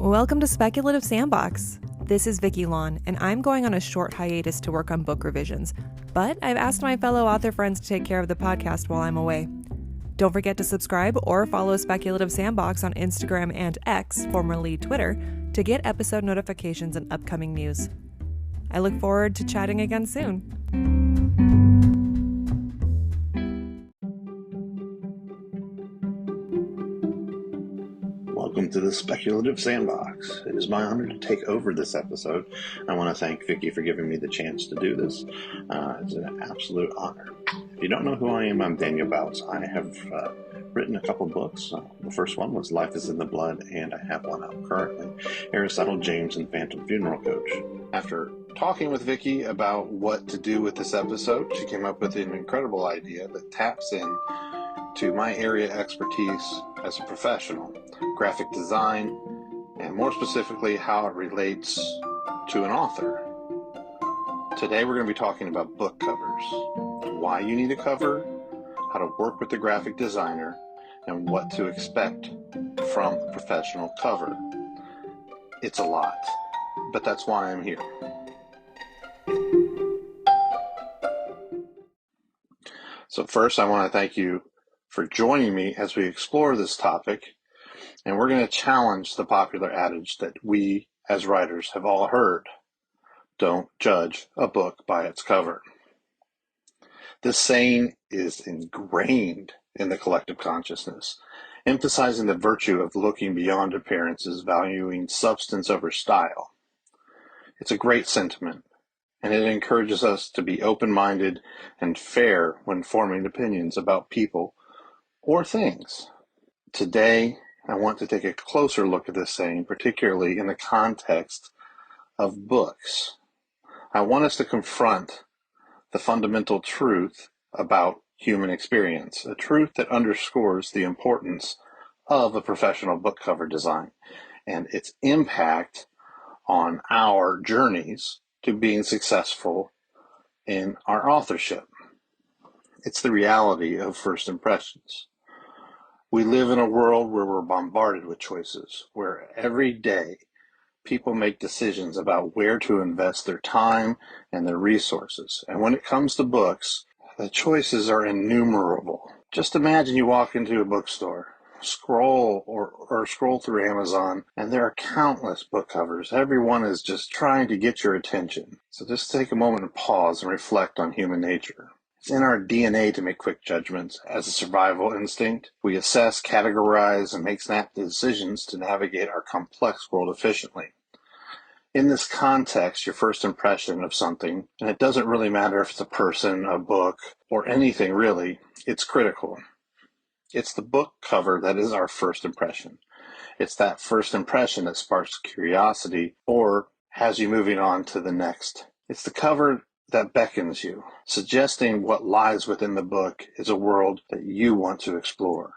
Welcome to Speculative Sandbox. This is Vicky Lawn, and I'm going on a short hiatus to work on book revisions, but I've asked my fellow author friends to take care of the podcast while I'm away. Don't forget to subscribe or follow Speculative Sandbox on Instagram and X, formerly Twitter, to get episode notifications and upcoming news. I look forward to chatting again soon. Welcome to the Speculative Sandbox. It is my honor to take over this episode. I want to thank Vicky for giving me the chance to do this. It's an absolute honor. If you don't know who I am, I'm Daniel Bautz. I have written a couple books. The first one was Life is in the Blood, and I have one out currently, Aristotle, James, and Phantom Funeral Coach. After talking with Vicky about what to do with this episode, she came up with an incredible idea that taps in to my area expertise as a professional, graphic design, and more specifically, how it relates to an author. Today we're going to be talking about book covers, why you need a cover, how to work with the graphic designer, and what to expect from a professional cover. It's a lot, but that's why I'm here. So first, I want to thank you for joining me as we explore this topic, and we're going to challenge the popular adage that we as writers have all heard: don't judge a book by its cover. This saying is ingrained in the collective consciousness, emphasizing the virtue of looking beyond appearances, valuing substance over style. It's a great sentiment, and it encourages us to be open-minded and fair when forming opinions about people or things. Today, I want to take a closer look at this saying, particularly in the context of books. I want us to confront the fundamental truth about human experience, a truth that underscores the importance of a professional book cover design and its impact on our journeys to being successful in our authorship. It's the reality of first impressions. We live in a world where we're bombarded with choices, where every day people make decisions about where to invest their time and their resources. And when it comes to books, the choices are innumerable. Just imagine you walk into a bookstore, scroll through Amazon, and there are countless book covers. Everyone is just trying to get your attention. So just take a moment and pause and reflect on human nature. It's in our DNA to make quick judgments. As a survival instinct, we assess, categorize, and make snap decisions to navigate our complex world efficiently. In this context, your first impression of something, and it doesn't really matter if it's a person, a book, or anything really, it's critical. It's the book cover that is our first impression. It's that first impression that sparks curiosity or has you moving on to the next. It's the cover that beckons you, suggesting what lies within the book is a world that you want to explore.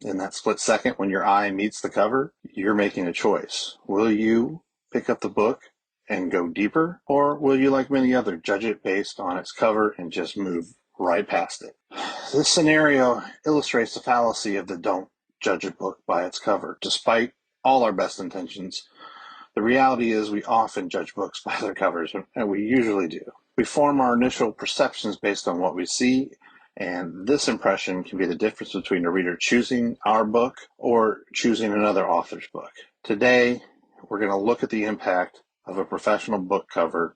In that split second when your eye meets the cover, you're making a choice. Will you pick up the book and go deeper, or will you, like many others, judge it based on its cover and just move right past it? This scenario illustrates the fallacy of the don't judge a book by its cover. Despite all our best intentions, the reality is we often judge books by their covers, and we usually do. We form our initial perceptions based on what we see, and this impression can be the difference between a reader choosing our book or choosing another author's book. Today, we're going to look at the impact of a professional book cover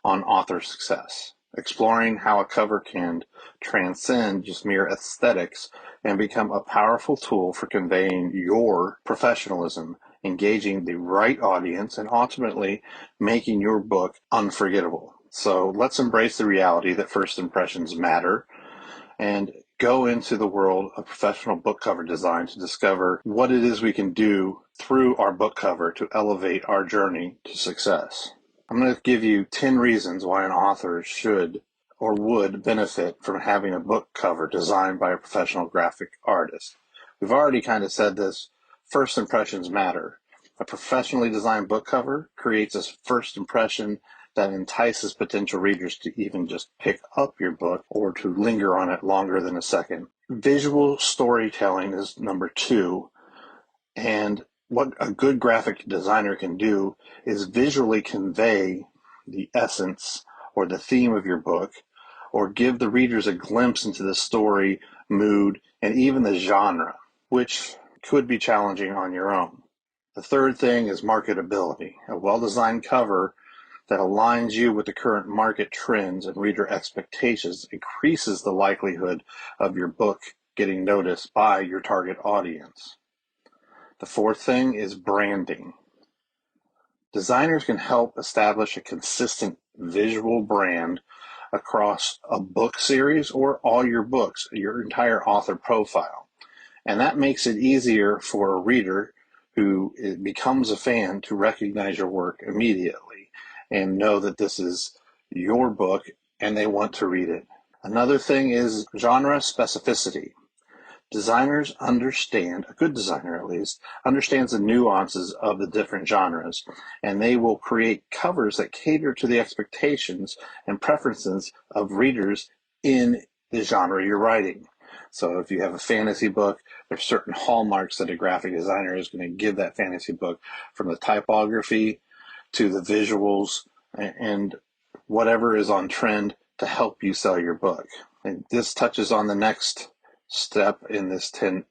on author success, exploring how a cover can transcend just mere aesthetics and become a powerful tool for conveying your professionalism, engaging the right audience, and ultimately making your book unforgettable. So let's embrace the reality that first impressions matter and go into the world of professional book cover design to discover what it is we can do through our book cover to elevate our journey to success. I'm going to give you 10 reasons why an author should or would benefit from having a book cover designed by a professional graphic artist. We've already kind of said this. First impressions matter. A professionally designed book cover creates a first impression that entices potential readers to even just pick up your book or to linger on it longer than a second. Visual storytelling is number 2, and what a good graphic designer can do is visually convey the essence or the theme of your book, or give the readers a glimpse into the story, mood, and even the genre, which could be challenging on your own. The third thing is marketability. A well-designed cover that aligns you with the current market trends and reader expectations increases the likelihood of your book getting noticed by your target audience. The fourth thing is branding. Designers can help establish a consistent visual brand across a book series or all your books, your entire author profile. And that makes it easier for a reader who becomes a fan to recognize your work immediately and know that this is your book and they want to read it. Another thing is genre specificity. Designers understand, a good designer at least, understands the nuances of the different genres, and they will create covers that cater to the expectations and preferences of readers in the genre you're writing. So if you have a fantasy book, there's certain hallmarks that a graphic designer is going to give that fantasy book, from the typography to the visuals and whatever is on trend to help you sell your book. And this touches on the next step in this 10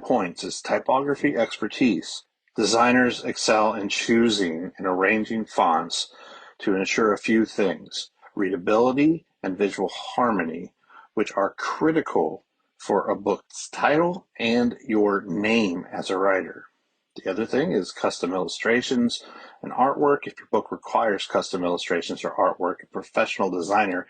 points is typography expertise. Designers excel in choosing and arranging fonts to ensure a few things: readability and visual harmony, which are critical for a book's title and your name as a writer. The other thing is custom illustrations and artwork. If your book requires custom illustrations or artwork, a professional designer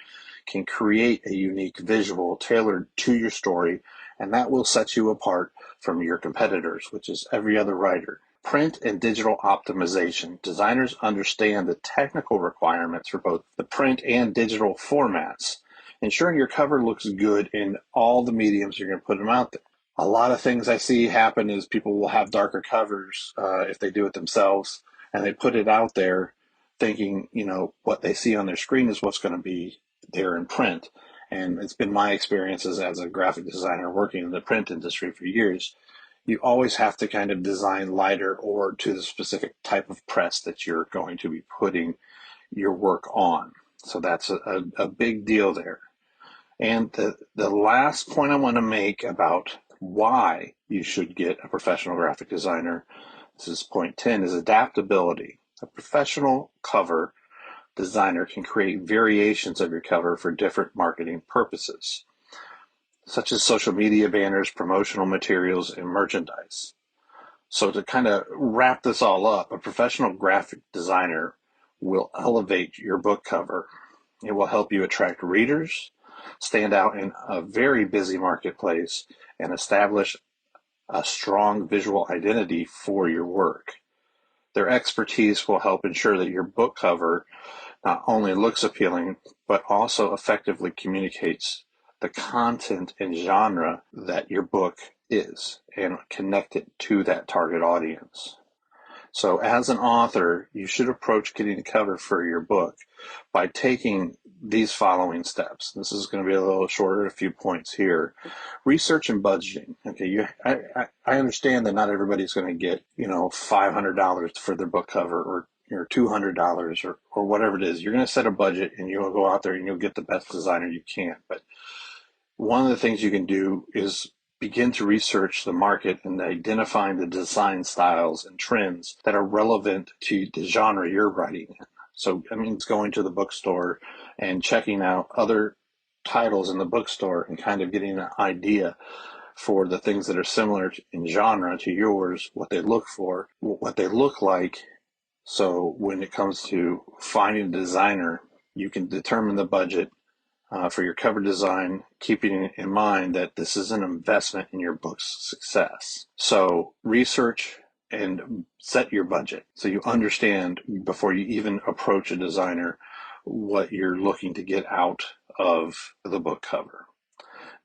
can create a unique visual tailored to your story, and that will set you apart from your competitors, which is every other writer. Print and digital optimization. Designers understand the technical requirements for both the print and digital formats, ensuring your cover looks good in all the mediums you're going to put them out there. A lot of things I see happen is people will have darker covers if they do it themselves, and they put it out there thinking, what they see on their screen is what's going to be there in print. And it's been my experiences as a graphic designer working in the print industry for years. You always have to kind of design lighter or to the specific type of press that you're going to be putting your work on. So that's a big deal there. And the last point I want to make about why you should get a professional graphic designer, this is point 10, is adaptability. A professional cover designer can create variations of your cover for different marketing purposes, such as social media banners, promotional materials, and merchandise. So to kind of wrap this all up, a professional graphic designer will elevate your book cover. It will help you attract readers, stand out in a very busy marketplace, and establish a strong visual identity for your work. Their expertise will help ensure that your book cover not only looks appealing, but also effectively communicates the content and genre that your book is and connect it to that target audience. So as an author, you should approach getting a cover for your book by taking these following steps. This is going to be a little shorter, a few points here. Research and budgeting. Okay, I understand that not everybody's going to get, $500 for their book cover or $200 or whatever it is. You're going to set a budget and you'll go out there and you'll get the best designer you can. But one of the things you can do is begin to research the market and identifying the design styles and trends that are relevant to the genre you're writing in. So that means going to the bookstore and checking out other titles in the bookstore and kind of getting an idea for the things that are similar in genre to yours, what they look for, what they look like. So when it comes to finding a designer, you can determine the budget for your cover design, keeping in mind that this is an investment in your book's success. So research and set your budget so you understand before you even approach a designer what you're looking to get out of the book cover.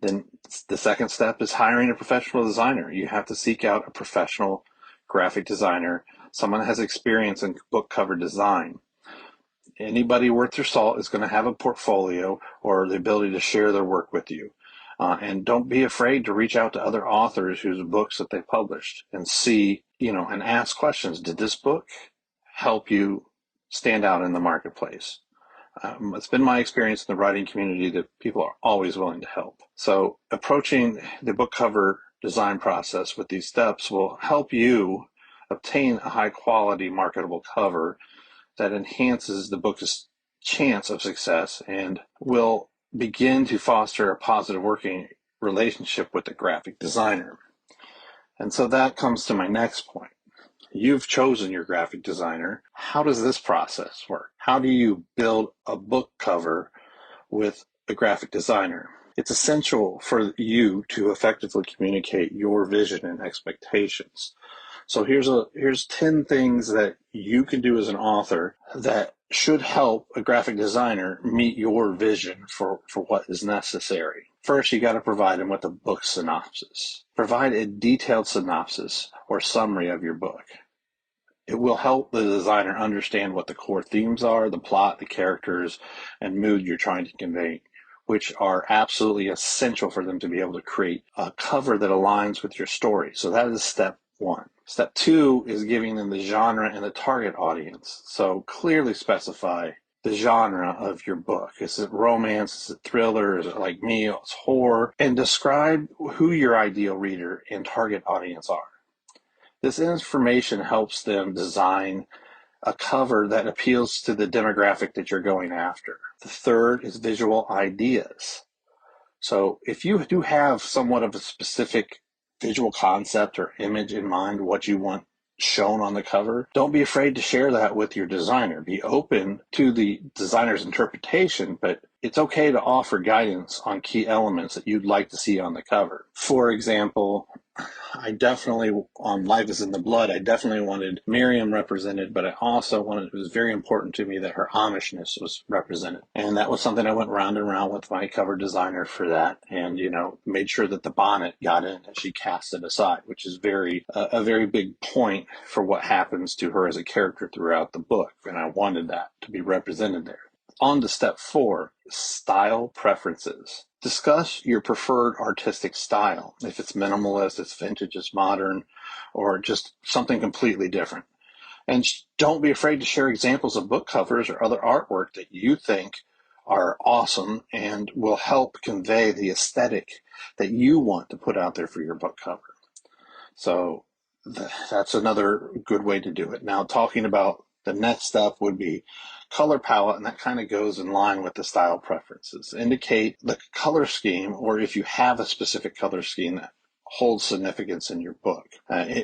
Then the second step is hiring a professional designer. You have to seek out a professional graphic designer, someone that has experience in book cover design. Anybody worth their salt is going to have a portfolio or the ability to share their work with you. And don't be afraid to reach out to other authors whose books that they published and see and ask questions. Did this book help you stand out in the marketplace? It's been my experience in the writing community that people are always willing to help. So approaching the book cover design process with these steps will help you obtain a high quality marketable cover that enhances the book's chance of success and will begin to foster a positive working relationship with the graphic designer. And so that comes to my next point. You've chosen your graphic designer. How does this process work? How do you build a book cover with a graphic designer? It's essential for you to effectively communicate your vision and expectations. So here's 10 things that you can do as an author that should help a graphic designer meet your vision for what is necessary. First, you got to provide them with a book synopsis. Provide a detailed synopsis or summary of your book. It will help the designer understand what the core themes are, the plot, the characters, and mood you're trying to convey, which are absolutely essential for them to be able to create a cover that aligns with your story. So that is step one. Step two is giving them the genre and the target audience. So clearly specify the genre of your book. Is it romance? Is it thriller? Is it like me? It's horror. And describe who your ideal reader and target audience are. This information helps them design a cover that appeals to the demographic that you're going after. The third is visual ideas. So if you do have somewhat of a specific visual concept or image in mind, what you want shown on the cover, don't be afraid to share that with your designer. Be open to the designer's interpretation, but it's okay to offer guidance on key elements that you'd like to see on the cover. For example, I definitely, on Life is in the Blood, I definitely wanted Miriam represented, but I also wanted, it was very important to me that her Amishness was represented. And that was something I went round and round with my cover designer for that, and, made sure that the bonnet got in and she cast it aside, which is a very big point for what happens to her as a character throughout the book. And I wanted that to be represented there. On to step 4, style preferences. Discuss your preferred artistic style. If it's minimalist, it's vintage, it's modern, or just something completely different. And don't be afraid to share examples of book covers or other artwork that you think are awesome and will help convey the aesthetic that you want to put out there for your book cover. So that's another good way to do it. Now, talking about the next step would be color palette, and that kind of goes in line with the style preferences. Indicate the color scheme, or if you have a specific color scheme that holds significance in your book.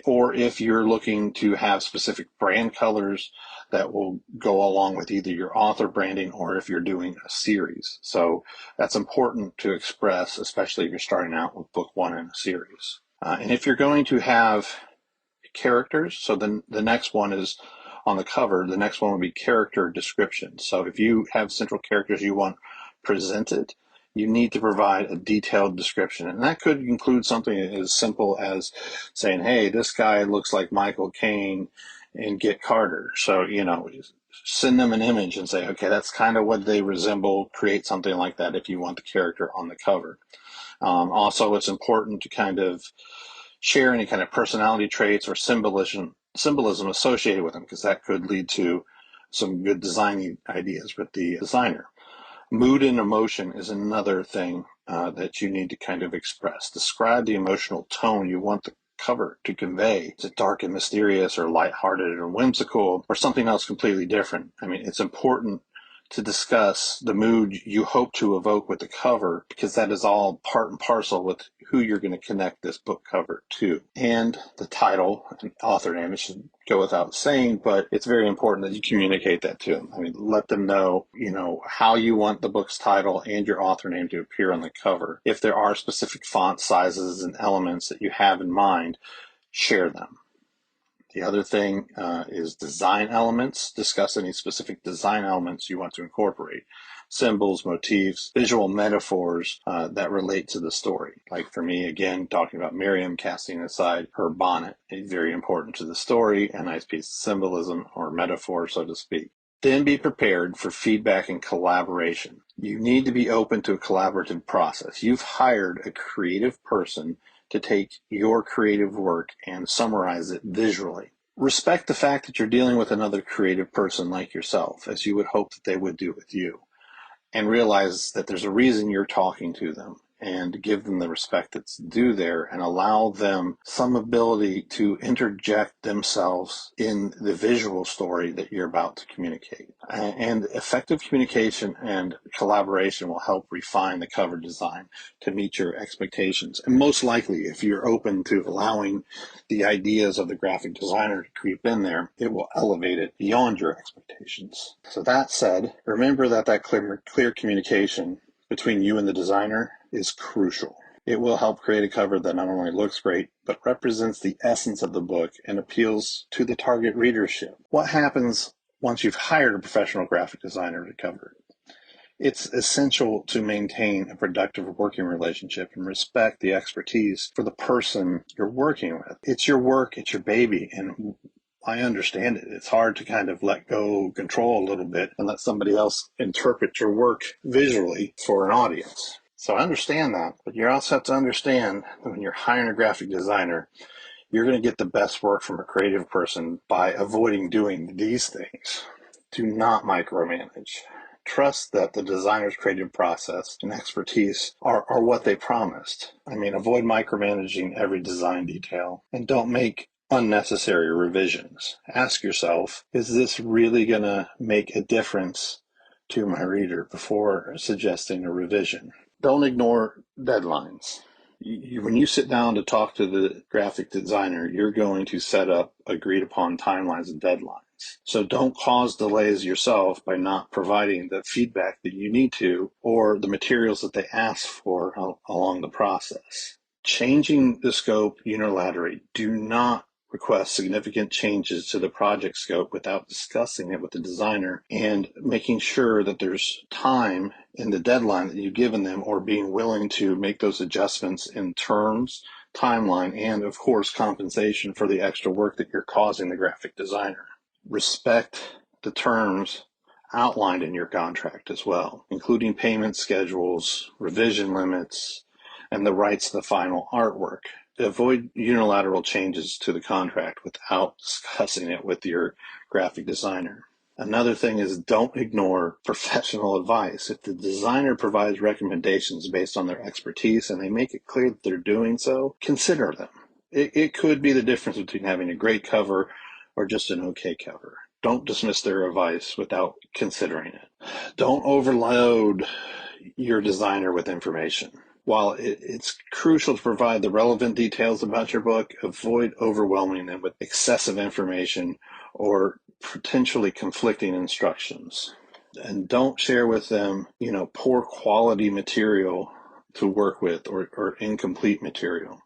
Or if you're looking to have specific brand colors that will go along with either your author branding or if you're doing a series. So that's important to express, especially if you're starting out with book 1 in a series. And if you're going to have characters, so then the next one is on the cover, the next one would be character description. So if you have central characters you want presented, you need to provide a detailed description. And that could include something as simple as saying, hey, this guy looks like Michael Caine in Get Carter. So, send them an image and say, okay, that's kind of what they resemble. Create something like that if you want the character on the cover. Also, it's important to kind of share any kind of personality traits or symbolism associated with them, because that could lead to some good design ideas with the designer. Mood and emotion is another thing that you need to kind of express. Describe the emotional tone you want the cover to convey. Is it dark and mysterious, or lighthearted and whimsical, or something else completely different? I mean, it's important to discuss the mood you hope to evoke with the cover, because that is all part and parcel with who you're going to connect this book cover to. And the title and author name, it should go without saying, but it's very important that you communicate that to them. I mean, let them know, how you want the book's title and your author name to appear on the cover. If there are specific font sizes and elements that you have in mind, share them. The other thing is design elements. Discuss any specific design elements you want to incorporate. Symbols, motifs, visual metaphors that relate to the story. Like for me, again, talking about Miriam casting aside her bonnet, very important to the story, a nice piece of symbolism or metaphor, so to speak. Then be prepared for feedback and collaboration. You need to be open to a collaborative process. You've hired a creative person to take your creative work and summarize it visually. Respect the fact that you're dealing with another creative person like yourself, as you would hope that they would do with you, and realize that there's a reason you're talking to them, and give them the respect that's due there, and allow them some ability to interject themselves in the visual story that you're about to communicate. And effective communication and collaboration will help refine the cover design to meet your expectations. And most likely, if you're open to allowing the ideas of the graphic designer to creep in there, it will elevate it beyond your expectations. So that said, remember that clear communication between you and the designer is crucial. It will help create a cover that not only looks great, but represents the essence of the book and appeals to the target readership. What happens once you've hired a professional graphic designer to cover it? It's essential to maintain a productive working relationship and respect the expertise for the person you're working with. It's your work, it's your baby, and I understand it. It's hard to kind of let go, control a little bit, and let somebody else interpret your work visually for an audience. So I understand that, but you also have to understand that when you're hiring a graphic designer, you're going to get the best work from a creative person by avoiding doing these things. Do not micromanage. Trust that the designer's creative process and expertise are what they promised. Avoid micromanaging every design detail, and don't make unnecessary revisions. Ask yourself, is this really going to make a difference to my reader before suggesting a revision? Don't ignore deadlines. When you sit down to talk to the graphic designer, you're going to set up agreed upon timelines and deadlines. So don't cause delays yourself by not providing the feedback that you need to, or the materials that they ask for along the process. Changing the scope unilaterally. Do not request significant changes to the project scope without discussing it with the designer and making sure that there's time in the deadline that you've given them, or being willing to make those adjustments in terms, timeline, and of course compensation for the extra work that you're causing the graphic designer. Respect the terms outlined in your contract as well, including payment schedules, revision limits, and the rights to the final artwork. Avoid unilateral changes to the contract without discussing it with your graphic designer. Another thing is, don't ignore professional advice. If the designer provides recommendations based on their expertise and they make it clear that they're doing so, consider them. It could be the difference between having a great cover or just an okay cover. Don't dismiss their advice without considering it. Don't overload your designer with information. While it's crucial to provide the relevant details about your book, avoid overwhelming them with excessive information or potentially conflicting instructions. And don't share with them, poor quality material to work with, or incomplete material.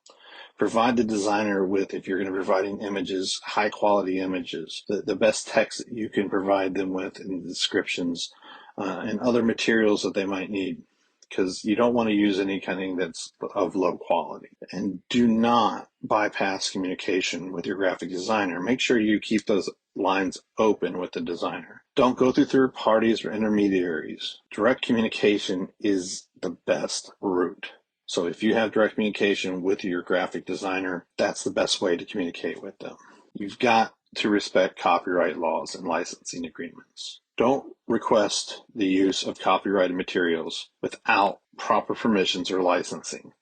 Provide the designer with, if you're going to be providing images, high quality images, the best text that you can provide them with in the descriptions, and other materials that they might need, because you don't want to use anything that's of low quality. And do not bypass communication with your graphic designer. Make sure you keep those lines open with the designer. Don't go through third parties or intermediaries. Direct communication is the best route. So if you have direct communication with your graphic designer, that's the best way to communicate with them. You've got to respect copyright laws and licensing agreements. Don't request the use of copyrighted materials without proper permissions or licensing.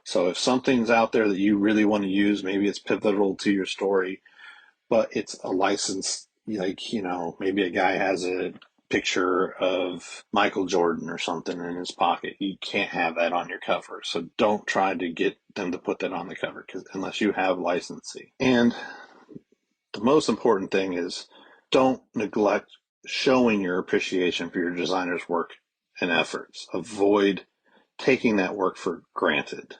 So if something's out there that you really want to use, maybe it's pivotal to your story, but it's a license, maybe a guy has a picture of Michael Jordan or something in his pocket. You can't have that on your cover. So don't try to get them to put that on the cover, unless you have licensing. And the most important thing is, don't neglect showing your appreciation for your designer's work and efforts. Avoid taking that work for granted.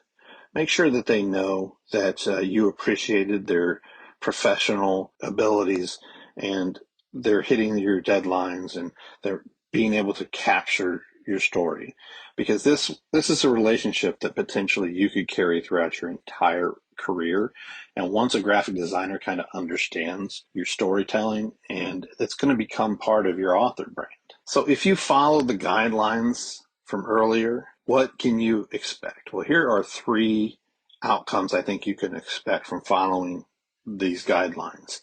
Make sure that they know that you appreciated their professional abilities, and they're hitting your deadlines, and they're being able to capture your story, because this is a relationship that potentially you could carry throughout your entire career. And once a graphic designer kind of understands your storytelling, and it's going to become part of your author brand. So if you follow the guidelines from earlier, what can you expect? Well, here are 3 outcomes I think you can expect from following these guidelines.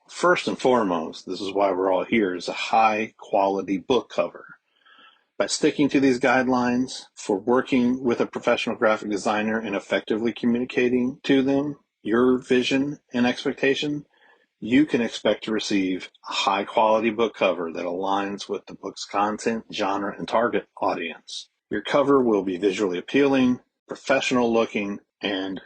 First and foremost, this is why we're all here, is a high quality book cover. By sticking to these guidelines for working with a professional graphic designer and effectively communicating to them your vision and expectation, you can expect to receive a high quality book cover that aligns with the book's content, genre, and target audience. Your cover will be visually appealing, professional looking, and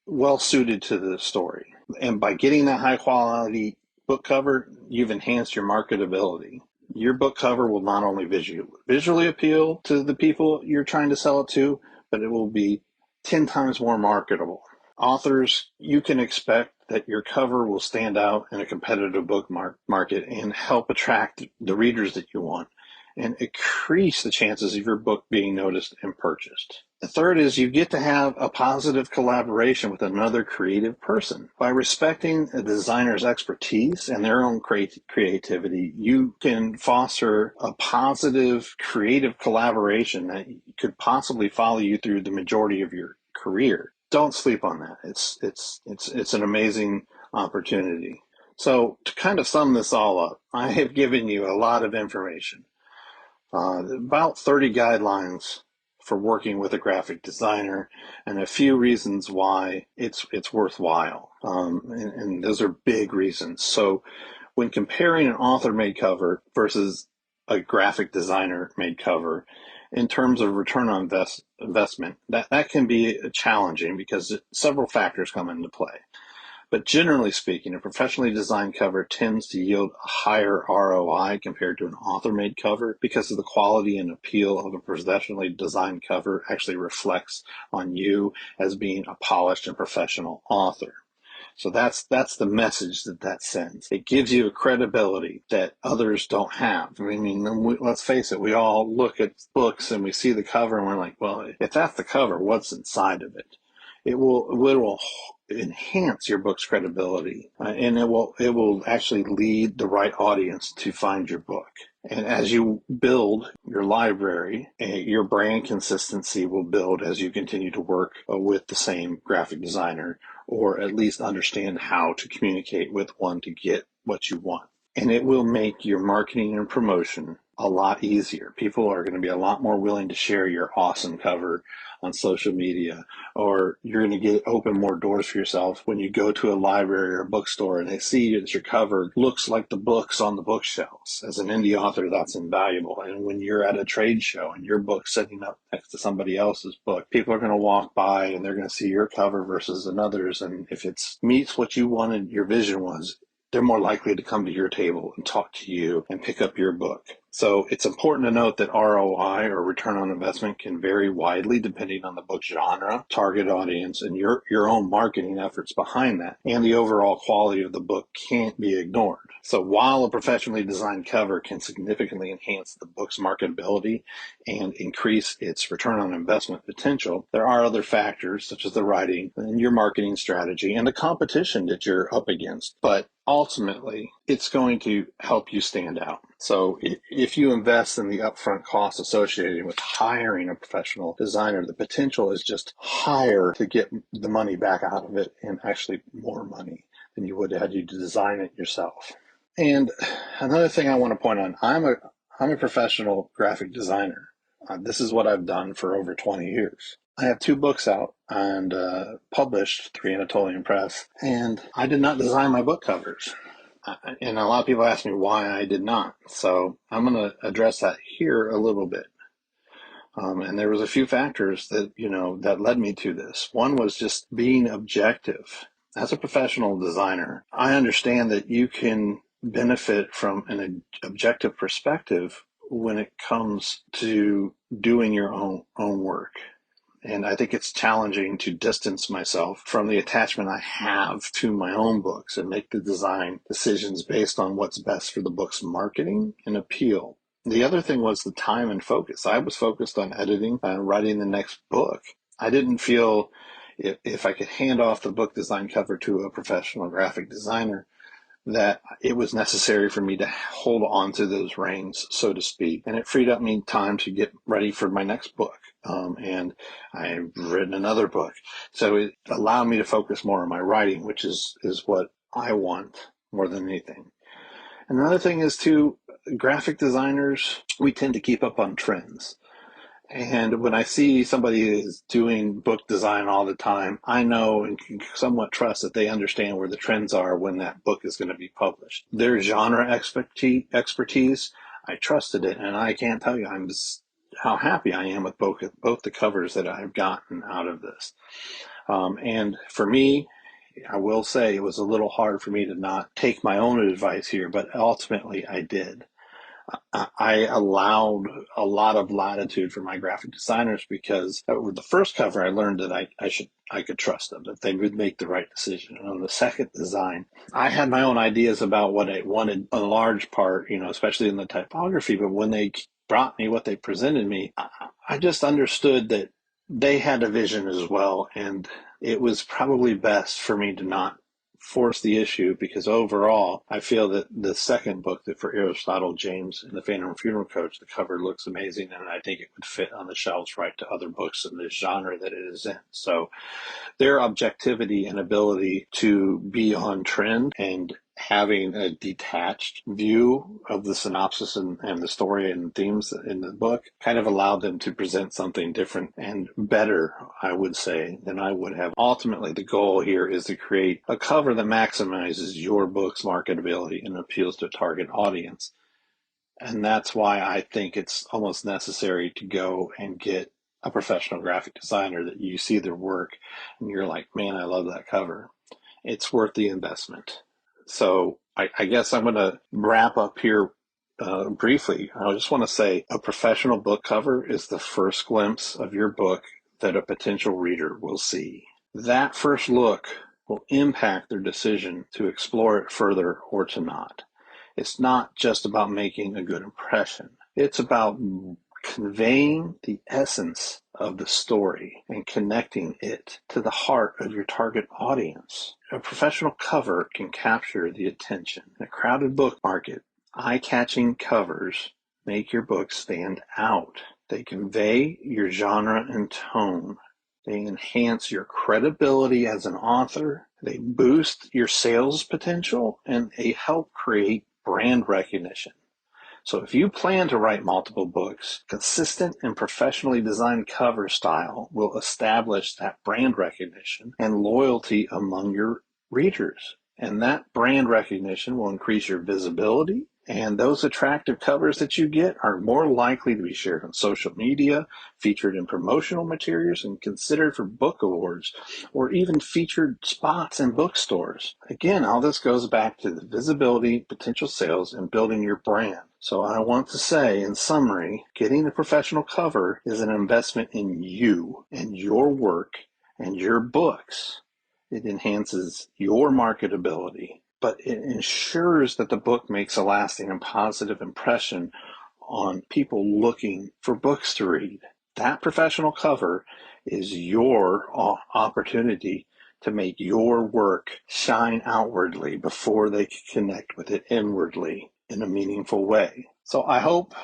well suited to the story. And by getting that high quality book cover, you've enhanced your marketability. Your book cover will not only visually appeal to the people you're trying to sell it to, but it will be 10 times more marketable. Authors, you can expect that your cover will stand out in a competitive book market and help attract the readers that you want and increase the chances of your book being noticed and purchased. The third is you get to have a positive collaboration with another creative person. By respecting a designer's expertise and their own creativity, you can foster a positive creative collaboration that could possibly follow you through the majority of your career. Don't sleep on that. It's an amazing opportunity. So to kind of sum this all up, I have given you a lot of information. About 30 guidelines for working with a graphic designer and a few reasons why it's worthwhile. And those are big reasons. So when comparing an author-made cover versus a graphic designer-made cover, in terms of return on investment, that can be challenging because several factors come into play. But generally speaking, a professionally designed cover tends to yield a higher ROI compared to an author-made cover because of the quality and appeal of a professionally designed cover actually reflects on you as being a polished and professional author. So that's the message that sends. It gives you a credibility that others don't have. I mean, let's face it, we all look at books and we see the cover and we're like, well, if that's the cover, what's inside of it? It will enhance your book's credibility, and it will actually lead the right audience to find your book. And as you build your library, your brand consistency will build as you continue to work with the same graphic designer, or at least understand how to communicate with one to get what you want. And it will make your marketing and promotion a lot easier. People are going to be a lot more willing to share your awesome cover on social media, or you're going to open more doors for yourself when you go to a library or a bookstore and they see that your cover looks like the books on the bookshelves. As an indie author, that's invaluable. And when you're at a trade show and your book's sitting up next to somebody else's book, people are going to walk by and they're going to see your cover versus another's. And if it meets what you wanted, your vision was, they're more likely to come to your table and talk to you and pick up your book. So it's important to note that ROI, or return on investment, can vary widely depending on the book genre, target audience, and your own marketing efforts behind that. And the overall quality of the book can't be ignored. So while a professionally designed cover can significantly enhance the book's marketability and increase its return on investment potential, there are other factors such as the writing and your marketing strategy and the competition that you're up against. But ultimately, it's going to help you stand out. So if you invest in the upfront costs associated with hiring a professional designer, the potential is just higher to get the money back out of it, and actually more money than you would had you to design it yourself. And another thing I want to point on, I'm a professional graphic designer. This is what I've done for over 20 years. I have 2 books out and published through Anatolian Press, and I did not design my book covers. And a lot of people ask me why I did not. So I'm going to address that here a little bit. And there was a few factors that, that led me to this. One was just being objective. As a professional designer, I understand that you can benefit from an objective perspective when it comes to doing your own work. And I think it's challenging to distance myself from the attachment I have to my own books and make the design decisions based on what's best for the book's marketing and appeal. The other thing was the time and focus. I was focused on editing and writing the next book. I didn't feel if I could hand off the book design cover to a professional graphic designer, that it was necessary for me to hold on to those reins, so to speak. And it freed up me time to get ready for my next book. And I've written another book. So it allowed me to focus more on my writing, which is what I want more than anything. Another thing is too, graphic designers, we tend to keep up on trends. And when I see somebody is doing book design all the time, I know and can somewhat trust that they understand where the trends are when that book is going to be published. Their genre expertise, I trusted it, and I can't tell you how happy I am with both the covers that I've gotten out of this. And for me, I will say it was a little hard for me to not take my own advice here, but ultimately I did. I allowed a lot of latitude for my graphic designers because with the first cover, I learned that I could trust them, that they would make the right decision. And on the second design, I had my own ideas about what I wanted, a large part, especially in the typography. But when they brought me what they presented me, I just understood that they had a vision as well. And it was probably best for me to not force the issue, because overall, I feel that the second book, that for Aristotle James and the Phantom Funeral Coach, the cover looks amazing, and I think it would fit on the shelves right to other books in the genre that it is in. So their objectivity and ability to be on trend and having a detached view of the synopsis and the story and themes in the book kind of allowed them to present something different and better, I would say, than I would have. Ultimately, the goal here is to create a cover that maximizes your book's marketability and appeals to a target audience. And that's why I think it's almost necessary to go and get a professional graphic designer that you see their work and you're like, man, I love that cover. It's worth the investment. So I guess I'm going to wrap up here briefly. I just want to say a professional book cover is the first glimpse of your book that a potential reader will see. That first look will impact their decision to explore it further or to not. It's not just about making a good impression. It's about conveying the essence of the story and connecting it to the heart of your target audience. A professional cover can capture the attention. In a crowded book market, eye-catching covers make your book stand out. They convey your genre and tone. They enhance your credibility as an author. They boost your sales potential, and they help create brand recognition. So if you plan to write multiple books, consistent and professionally designed cover style will establish that brand recognition and loyalty among your readers. And that brand recognition will increase your visibility. And those attractive covers that you get are more likely to be shared on social media, featured in promotional materials, and considered for book awards, or even featured spots in bookstores. Again, all this goes back to the visibility, potential sales, and building your brand. So I want to say, in summary, getting a professional cover is an investment in you and your work and your books. It enhances your marketability, but it ensures that the book makes a lasting and positive impression on people looking for books to read. That professional cover is your opportunity to make your work shine outwardly before they can connect with it inwardly in a meaningful way. So I hope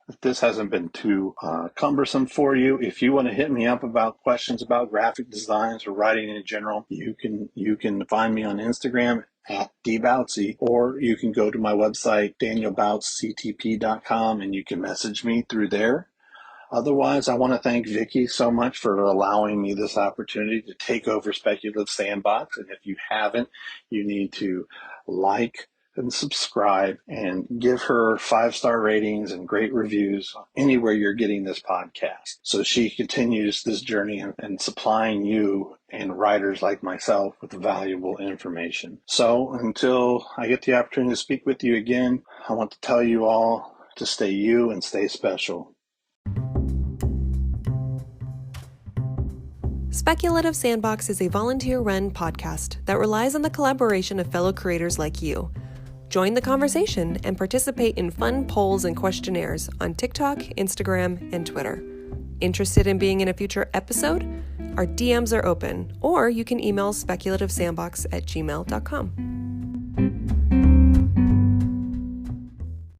that this hasn't been too cumbersome for you. If you want to hit me up about questions about graphic designs or writing in general, you can find me on Instagram at dbautzzy, or you can go to my website, danielbautzctp.com, and you can message me through there. Otherwise, I want to thank Vicky so much for allowing me this opportunity to take over Speculative Sandbox. And if you haven't, you need to like and subscribe and give her 5-star ratings and great reviews anywhere you're getting this podcast, so she continues this journey and supplying you and writers like myself with valuable information. So until I get the opportunity to speak with you again, I want to tell you all to stay you and stay special. Speculative Sandbox is a volunteer-run podcast that relies on the collaboration of fellow creators like you. Join the conversation and participate in fun polls and questionnaires on TikTok, Instagram, and Twitter. Interested in being in a future episode? Our DMs are open, or you can email speculativesandbox@gmail.com.